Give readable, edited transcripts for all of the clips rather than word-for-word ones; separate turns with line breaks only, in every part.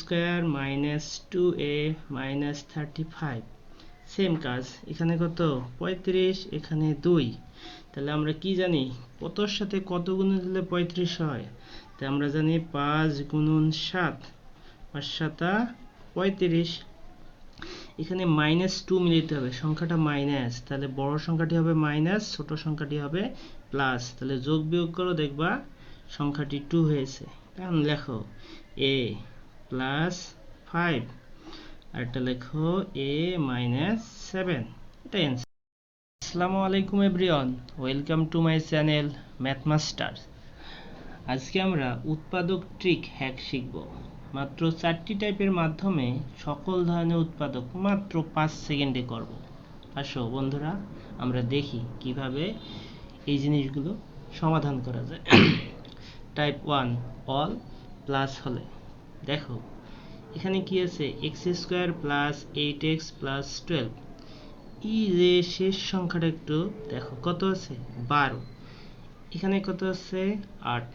Square minus 2a minus 35 same কাজ এখানে কত 35 এখানে 2 তাহলে আমরা কি জানি কতর সাথে কত গুণন দিলে 35 হয় তাই আমরা জানি 5 গুণন 7 5 7 35 এখানে -2 মিলাতে হবে সংখ্যাটা মাইনাস তাহলে বড় সংখ্যাটি হবে মাইনাস ছোট সংখ্যাটি হবে প্লাস তাহলে যোগ বিয়োগ করো দেখবা সংখ্যাটি 2 হয়েছে এখন লেখো a + 5 আর এটা লেখো a - 7 এটা आंसर আসসালামু আলাইকুম everyone welcome to my channel math master আজকে আমরা উৎপাদক ট্রিক হ্যাক শিখব মাত্র 4টি টাইপের মাধ্যমে সকল ধরনের উৎপাদক মাত্র 5 সেকেন্ডে করব আসো বন্ধুরা আমরা দেখি কিভাবে এই জিনিসগুলো সমাধান করা যায় টাইপ 1 অল প্লাস হলে দেখো এখানে কি আছে x² + 8x + 12 এই যে শেষ সংখ্যাটা একটু দেখো কত আছে 12 এখানে কত আছে 8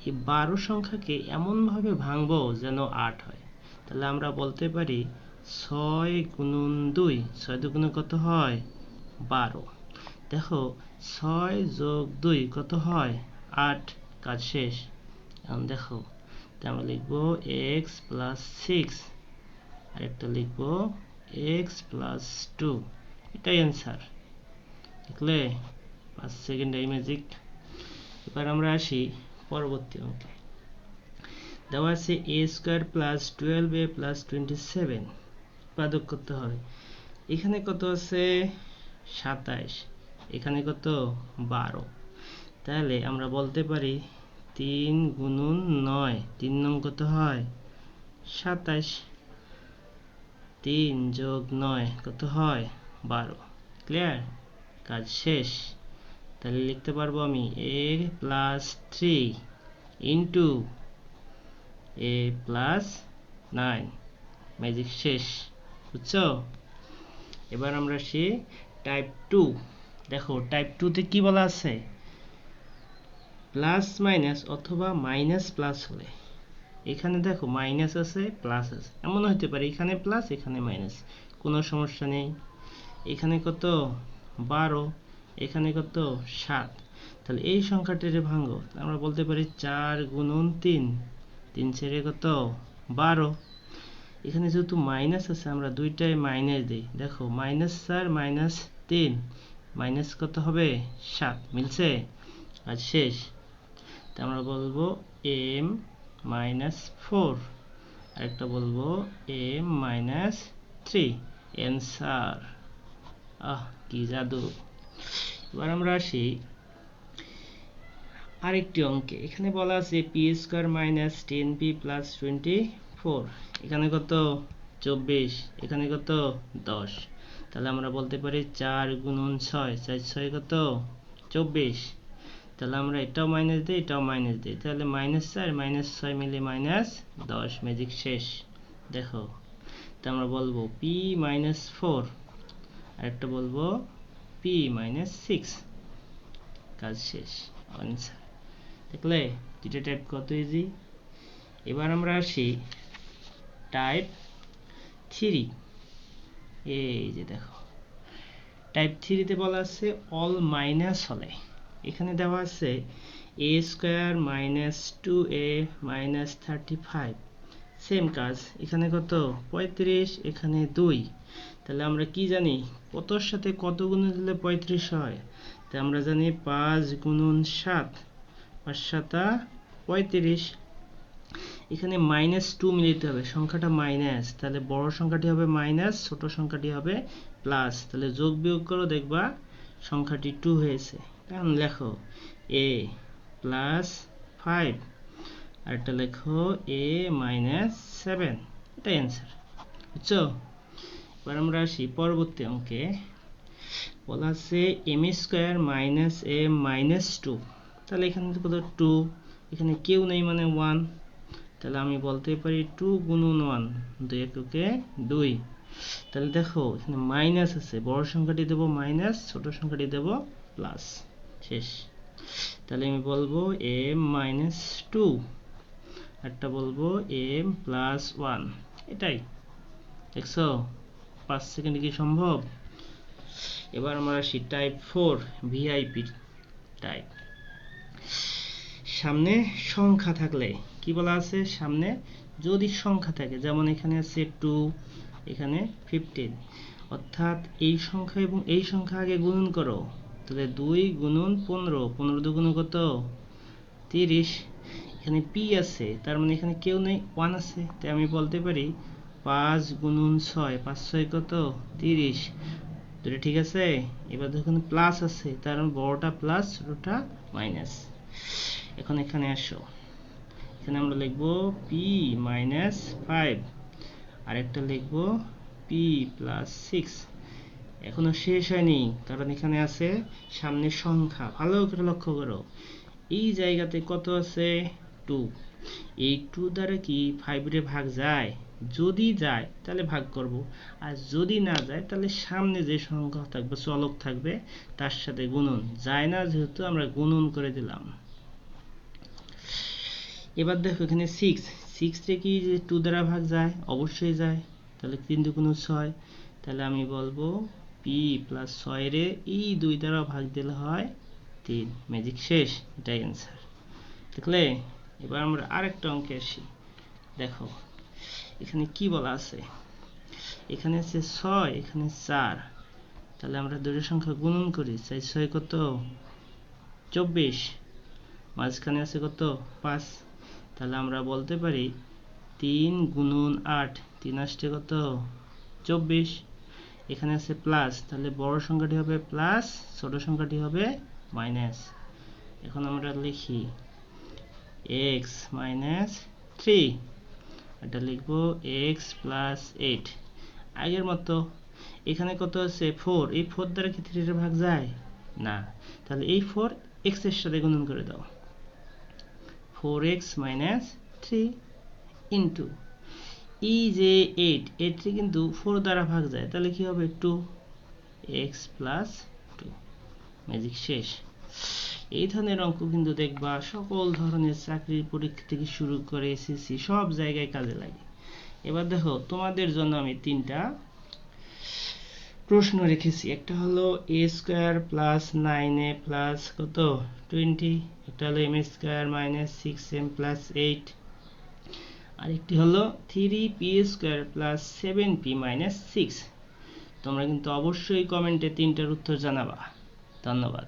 এই 12 সংখ্যাকে এমন ভাবে ভাঙবো যেন 8 হয় তাহলে আমরা বলতে পারি 6 গুণন 2 6 দুগুণে কত হয় 12 দেখো 6 যোগ 2 কত হয় 8 কাজ শেষ এখন দেখো আমরা লিখব x + 6 আর একটা লিখব x + 2 এটাই आंसर দেখলে 5 সেকেন্ড এই ম্যাজিক এবার আমরা আসি পরবর্তী অঙ্কে দেওয়া আছে a² + 12a + 27 উৎপাদক করতে হবে এখানে কত আছে 27 এখানে কত 12 তাহলে আমরা বলতে পারি 3 গুণন 9 3 নং কত হয় 27 3 যোগ 9 কত হয় 12 ক্লিয়ার কাজ শেষ তাহলে লিখতে পারবো আমি a + 3 ইনটু a + 9 ম্যাজিক শেষ বুঝছো এবার আমরা আসি টাইপ 2 দেখো টাইপ 2 তে কি বলা আছে প্লাস মাইনাস অথবা মাইনাস প্লাস হলে এখানে দেখো মাইনাস আছে প্লাস আছে এমন হতে পারে এখানে প্লাস এখানে মাইনাস কোনো সমস্যা নেই এখানে কত 12 এখানে কত 7 তাহলে এই সংখ্যাটিরে ভাঙো আমরা বলতে পারি 4 গুণন 3 3 ছেড়ে কত 12 এখানে যেহেতু মাইনাস আছে আমরা দুইটাই মাইনাস দেই দেখো -4 -3 মাইনাস কত হবে 7 মিলছে আর শেষ তা আমরা বলবো m - 4 আরেকটা বলবো m - 3 आंसर কি জাদু এবার আমরা আসি আরেকটি অঙ্কে এখানে বলা আছে p² - 10p + 24 এখানে কত 24 এখানে কত 10 তাহলে আমরা বলতে পারি 4 গুণন 6 4 6 কত 24 তাহলে আমরা এটাও মাইনাস দেই এটাও মাইনাস দেই তাহলে -4 -6 মিলে -10 ম্যাজিক শেষ দেখো তো আমরা বলবো p - 4 আরেকটা বলবো p - 6 কাজ শেষ आंसर দেখলে দুটো টাইপ কত ইজি এবার আমরা আসি টাইপ 3 এই যে দেখো টাইপ 3 তে বলা আছে অল মাইনাস হলে এখানে দেওয়া আছে a² - 2a - 35 সেম কাজ এখানে কত 35 এখানে 2 তাহলে আমরা কি জানি কতর সাথে কত গুণন দিলে 35 হয় তাই আমরা জানি 5 গুণন 7 5 7 35 এখানে -2 মিলাতে হবে সংখ্যাটা মাইনাস তাহলে বড় সংখ্যাটি হবে মাইনাস ছোট সংখ্যাটি হবে প্লাস তাহলে যোগ বিয়োগ করো দেখবা সংখ্যাটি 2 হয়েছে এখন লেখো a + 5 আর এটা লেখো a - 7 এটা आंसर বুঝছো এবার আমরা আসি পরবর্তী অঙ্কে বলা আছে m² - m - 2 তাহলে এখানে কত 2 এখানে কেউ নেই মানে 1 তাহলে আমি বলতে পারি 2 গুণন 1 2 এককে 2 তাহলে দেখো এখানে মাইনাস আছে বড় সংখ্যাটি দেব মাইনাস ছোট সংখ্যাটি দেব প্লাস শেষ তাহলে আমি বলবো m - 2 একটা বলবো m প্লাস 1, এটাই দেখছো 5 সেকেন্ডে কি সম্ভব? এবার আমরা আসি টাইপ 4 ভিআইপি টাইপ। সামনে সংখ্যা থাকলে কি বলা আছে, সামনে যদি সংখ্যা থাকে, যেমন এখানে আছে 2, এখানে 15, অর্থাৎ এই সংখ্যা এবং এই সংখ্যা আগে গুণন করো, তাহলে 2 গুণন 15, 15 দুগুণ কত 30। এখানে পি আছে, তার মানে এখানে কেউ নেই, 1 আছে, তাই আমি বলতে পারি 5 গুণন 6, 5 6 কত 30, দুটো ঠিক আছে। এবার দেখুন প্লাস আছে, তার মানে বড়টা প্লাস ছোটটা মাইনাস। এখন এখানে আসো, এখানে আমরা লিখব p মাইনাস 5, আরেকটা লিখব p প্লাস 6। এখনো শেষ হয়নি, কারণ এখানে আছে সামনে সংখ্যা, ভালো করে লক্ষ্য করো, এই জায়গাতে কত আছে 2, এই 2 দ্বারা কি 5 রে ভাগ যায়? যদি যায় তাহলে ভাগ করব, আর যদি না যায় তাহলে সামনে যে সংখ্যা থাকবে চলক থাকবে তার সাথে গুণন, যায় না যেহেতু আমরা গুণন করে দিলাম। এবার দেখো এখানে 6 রে কি 2 দ্বারা ভাগ যায়? অবশ্যই যায়, তাহলে 3 দুগুণ 6, তাহলে আমি বলবো p প্লাস 6 রে এই 2 দ্বারা ভাগ দিলে হয় 3, ম্যাজিক শেষ, এটাই অ্যান্সার। দেখলে? এবার আমরা আরেকটা অঙ্কে আসি। দেখো এখানে কি বলা আছে, এখানে আছে 6, এখানে 4, তাহলে আমরা দুটো সংখ্যা গুণন করি, 4 6 কত 24, মাঝখানে আছে কত 5, তাহলে আমরা বলতে পারি 3 গুণন 8, 3 আসছে কত 24। এখানে আছে প্লাস, তাহলে বড় সংখ্যাটি হবে প্লাস, ছোট সংখ্যাটি হবে মাইনাস। এখন আমরা লিখি x মাইনাস 3, এটা লিখব x প্লাস 8। আগের মতো এখানে কত আছে 4, এই 4 দ্বারা কি 3 এর ভাগ যায় না, তাহলে এই 4 x এর সাথে গুণন করে দাও, 4x মাইনাস 3 ইন্টু এই যে 8 টি কিন্তু 4 দ্বারা ভাগ যায়, তাহলে কি হবে 2x প্লাস 2, ম্যাজিক শেষ। এই ধরনের অঙ্ক কিন্তু দেখবা সকল ধরনের চাকরির পরীক্ষা থেকে শুরু করে এসএসসি সব জায়গায় কাজে লাগে। এবার দেখো তোমাদের জন্য আমি 3টা প্রশ্ন রেখেছি, একটা হলো a square plus 9a plus কত 20, একটা হলো m square minus 6m plus 8, আরেকটি হলো 3p square plus 7p minus 6। তোমরা কিন্তু অবশ্যই কমেন্টে 3টার উত্তর জানাবা। ধন্যবাদ।